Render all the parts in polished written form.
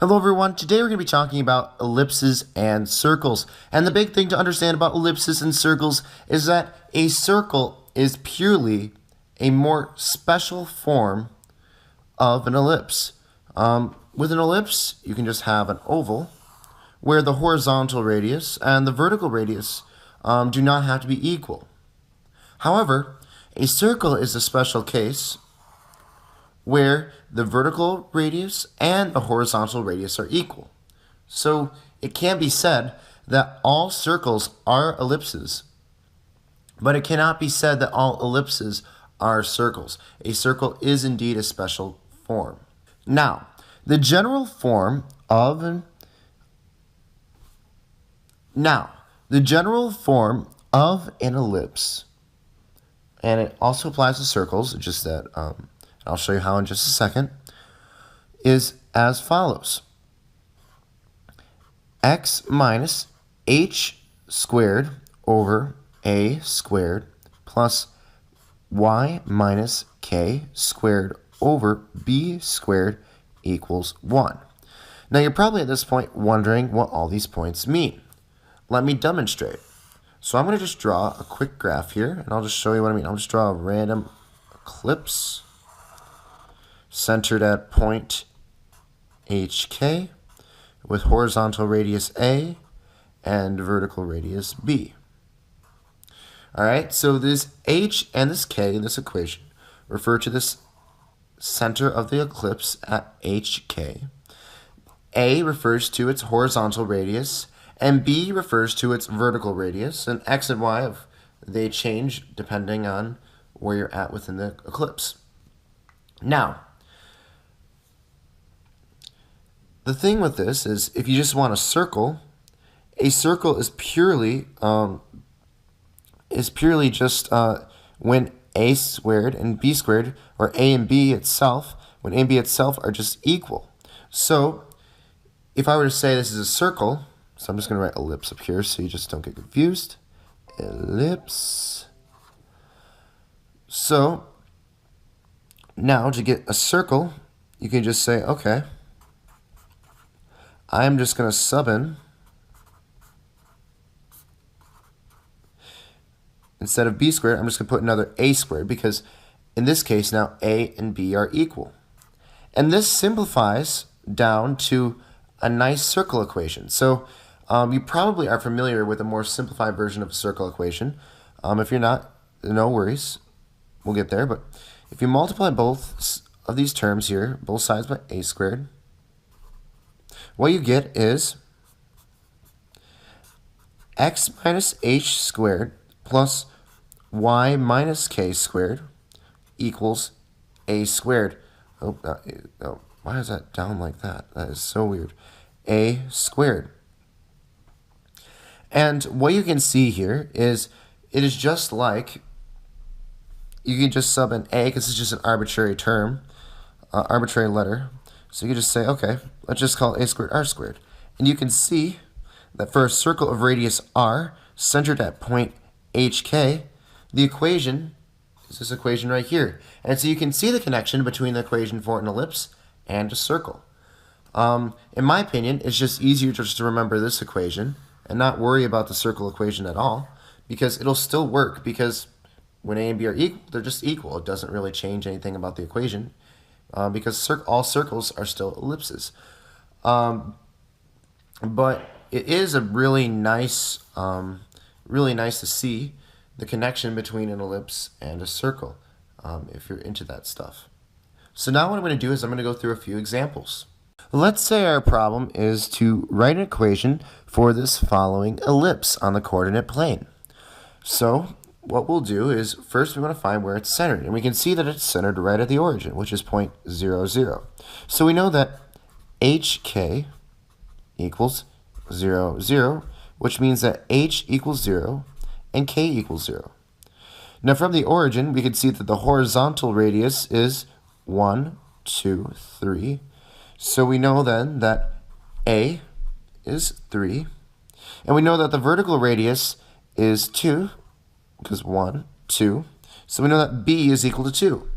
Hello everyone, today we're going to be talking about ellipses and circles. And the big thing to understand about ellipses and circles is that a circle is purely a more special form of an ellipse. With an ellipse, you can just have an oval where the horizontal radius and the vertical radius do not have to be equal. However, a circle is a special case where the vertical radius and the horizontal radius are equal. So it can be said that all circles are ellipses, but it cannot be said that all ellipses are circles. A circle is indeed a special form. Now, the general form of an ellipse, and it also applies to circles, just that I'll show you how in just a second, is as follows. X minus h squared over a squared plus y minus k squared over b squared equals 1. Now you're probably at this point wondering what all these points mean. Let me demonstrate. So I'm going to just draw a quick graph here, and I'll just show you what I mean. I'll just draw a random ellipse centered at point HK with horizontal radius A and vertical radius B. Alright, so this H and this K in this equation refer to this center of the ellipse at HK. A refers to its horizontal radius, and B refers to its vertical radius, and X and Y, they change depending on where you're at within the ellipse. Now, the thing with this is, if you just want a circle is purely just when a squared and b squared, or a and b itself, when a and b itself are just equal. So, if I were to say this is a circle, so I'm just going to write ellipse up here so you just don't get confused. Ellipse. So, now to get a circle, you can just say, okay, I'm just going to sub in, instead of b squared, I'm just going to put another a squared, because in this case now a and b are equal. And this simplifies down to a nice circle equation. So you probably are familiar with a more simplified version of a circle equation. If you're not, no worries. We'll get there. But if you multiply both of these terms here, both sides by a squared, what you get is x minus h squared plus y minus k squared equals a squared. Oh, why is that down like that? That is so weird. A squared. And what you can see here is it is just like, you can just sub in a, because it's just an arbitrary term, arbitrary letter. So you can just say, okay, let's just call it a squared r squared. And you can see that for a circle of radius r centered at point HK, the equation is this equation right here. And so you can see the connection between the equation for an ellipse and a circle. In my opinion, it's just easier just to remember this equation and not worry about the circle equation at all, because it'll still work, because when a and b are equal, they're just equal. It doesn't really change anything about the equation, because all circles are still ellipses. But it is a really nice to see the connection between an ellipse and a circle, if you're into that stuff. So now what I'm going to do is I'm going to go through a few examples. Let's say our problem is to write an equation for this following ellipse on the coordinate plane. So what we'll do is, first we want to find where it's centered, and we can see that it's centered right at the origin, which is point 0, 0. So we know that HK equals 0, 0, which means that H equals 0 and K equals 0. Now from the origin, we can see that the horizontal radius is 1, 2, 3. So we know then that A is 3. And we know that the vertical radius is 2, because 1, 2. So we know that B is equal to 2.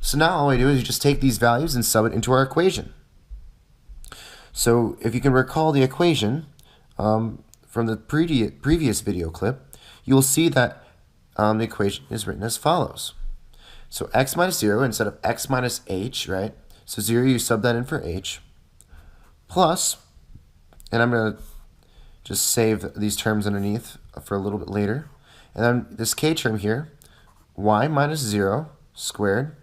So now all we do is you just take these values and sub it into our equation. So if you can recall the equation from the previous video clip, you will see that the equation is written as follows. So x minus 0 instead of x minus h, right? So 0, you sub that in for h, plus, and I'm going to just save these terms underneath for a little bit later. And then this k term here, y minus 0 squared.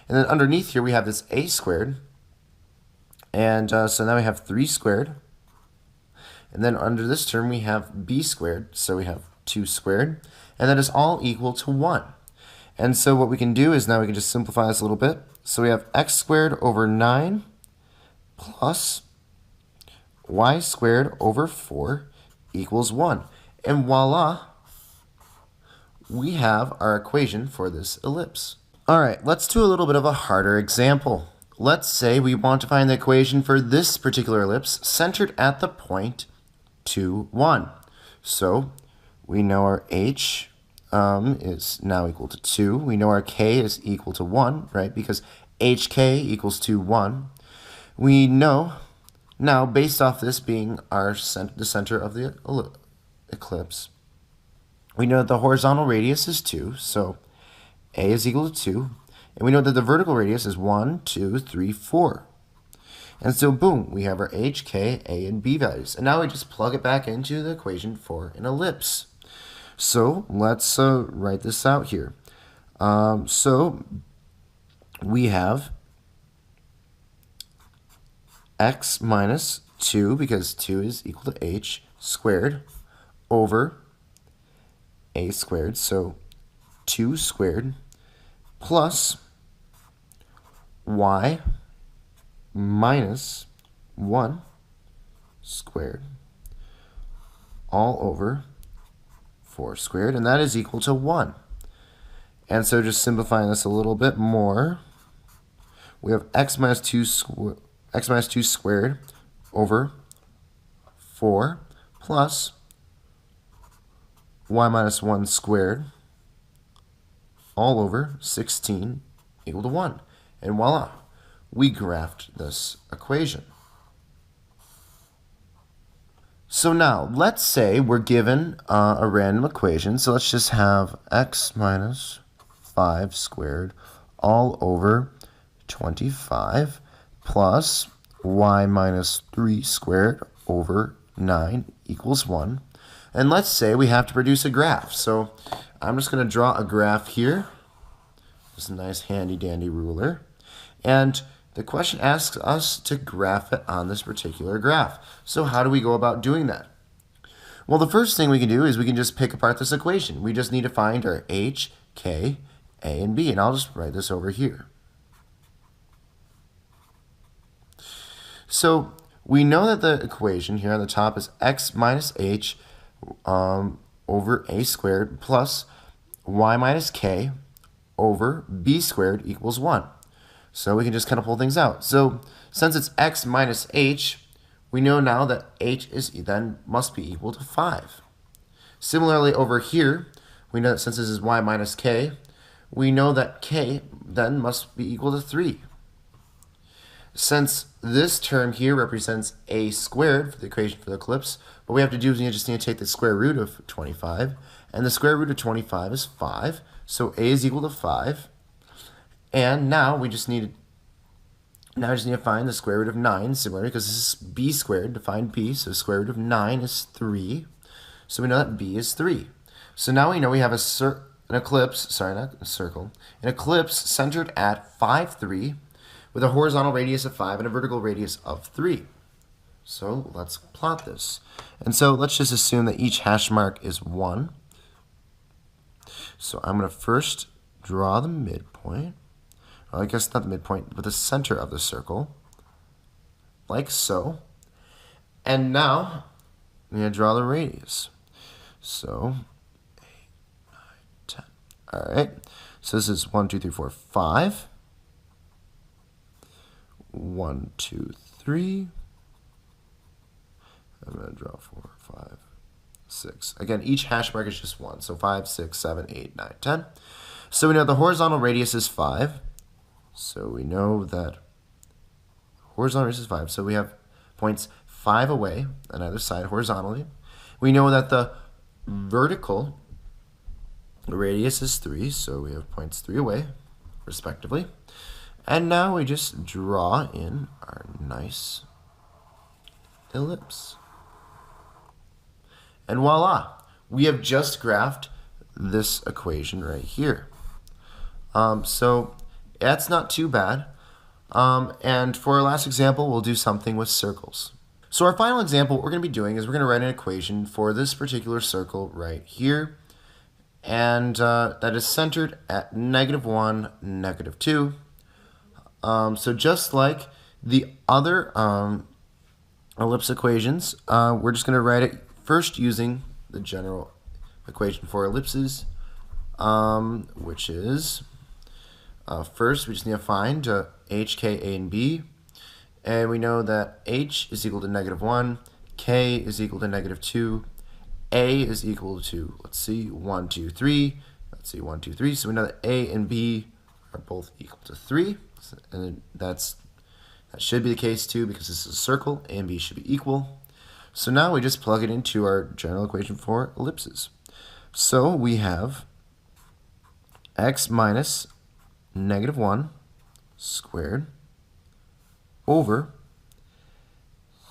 And then underneath here we have this a squared. And so now we have 3 squared. And then under this term we have b squared, so we have 2 squared. And that is all equal to 1. And so what we can do is now we can just simplify this a little bit. So we have x squared over 9 plus y squared over 4 equals 1. And voila, we have our equation for this ellipse. All right, let's do a little bit of a harder example. Let's say we want to find the equation for this particular ellipse centered at the point 2, 1. So we know our h is now equal to 2. We know our k is equal to 1, right? Because hk equals 2, 1. We know now, based off this being the center of the ellipse, we know that the horizontal radius is 2, so a is equal to 2. And we know that the vertical radius is 1, 2, 3, 4. And so, boom, we have our h, k, a, and b values. And now we just plug it back into the equation for an ellipse. So let's write this out here. So we have x minus 2, because 2 is equal to h squared, over a squared, so 2 squared, plus y minus 1 squared, all over 4 squared, and that is equal to 1. And so just simplifying this a little bit more, we have x minus 2 squared over 4 plus y minus 1 squared all over 16 equal to 1. And voila, we graphed this equation. So now, let's say we're given a random equation. So let's just have x minus 5 squared all over 25 plus y minus 3 squared over 9 equals 1. And let's say we have to produce a graph. So I'm just going to draw a graph here. Just a nice handy-dandy ruler. And the question asks us to graph it on this particular graph. So how do we go about doing that? Well, the first thing we can do is we can just pick apart this equation. We just need to find our h, k, a, and b. And I'll just write this over here. So we know that the equation here on the top is x minus h over a squared plus y minus k over b squared equals 1. So we can just kind of pull things out. So since it's x minus h, we know now that h then must be equal to 5. Similarly over here, we know that since this is y minus k, we know that k then must be equal to 3. Since this term here represents a squared for the equation for the ellipse, what we have to do is we just need to take the square root of 25, and the square root of 25 is 5, so a is equal to 5. And now we just need to find the square root of 9, similarly, because this is b squared to find b, so the square root of 9 is 3. So we know that b is 3. So now we know we have an ellipse centered at 5, 3, with a horizontal radius of 5 and a vertical radius of 3. So let's plot this. And so let's just assume that each hash mark is 1. So I'm going to first draw the midpoint. Well, I guess not the midpoint, but the center of the circle, like so. And now I'm going to draw the radius. So 8, 9, 10. All right. So this is 1, 2, 3, 4, 5. 1, 2, 3. I'm going to draw 4, 5, 6. Again, each hash mark is just 1. So 5, 6, 7, 8, 9, 10. So we know the horizontal radius is 5. So we know that horizontal radius is 5. So we have points 5 away on either side horizontally. We know that the vertical radius is 3, so we have points 3 away, respectively. And now we just draw in our nice ellipse. And voila, we have just graphed this equation right here. So that's not too bad. And for our last example, we'll do something with circles. So our final example, what we're going to be doing is we're going to write an equation for this particular circle right here. And that is centered at -1, -2. So just like the other ellipse equations, we're just going to write it first using the general equation for ellipses, which is, first we just need to find h, k, a, and b. And we know that h is equal to -1, k is equal to -2, a is equal to, let's see, 1, 2, 3. Let's see, 1, 2, 3. So we know that a and b are both equal to 3. And that should be the case too, because this is a circle. A and b should be equal. So now we just plug it into our general equation for ellipses. So we have x minus -1 squared over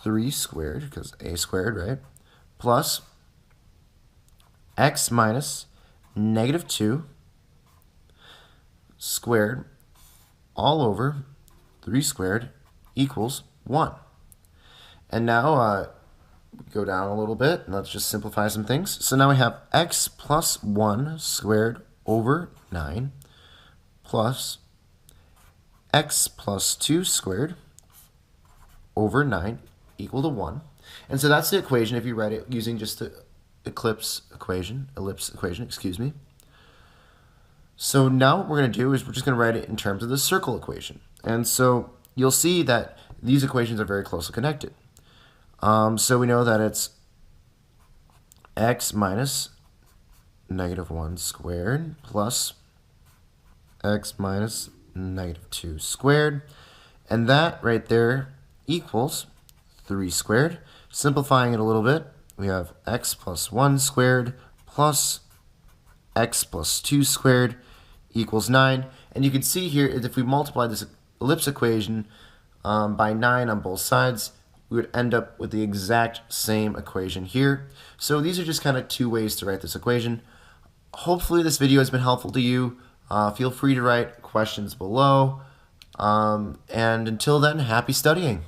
3 squared, because a squared, right, plus x minus -2 squared all over 3 squared equals 1. And now we go down a little bit, and let's just simplify some things. So now we have x plus 1 squared over 9 plus x plus 2 squared over 9 equal to 1. And so that's the equation if you write it using just the ellipse equation, excuse me. So now what we're going to do is we're just going to write it in terms of the circle equation. And so you'll see that these equations are very closely connected. So we know that it's x minus -1 squared plus x minus -2 squared. And that right there equals 3 squared. Simplifying it a little bit, we have x plus 1 squared plus x plus 2 squared equals 9. And you can see here, if we multiply this ellipse equation by 9 on both sides, we would end up with the exact same equation here. So these are just kind of two ways to write this equation. Hopefully this video has been helpful to you. Feel free to write questions below. And until then, happy studying.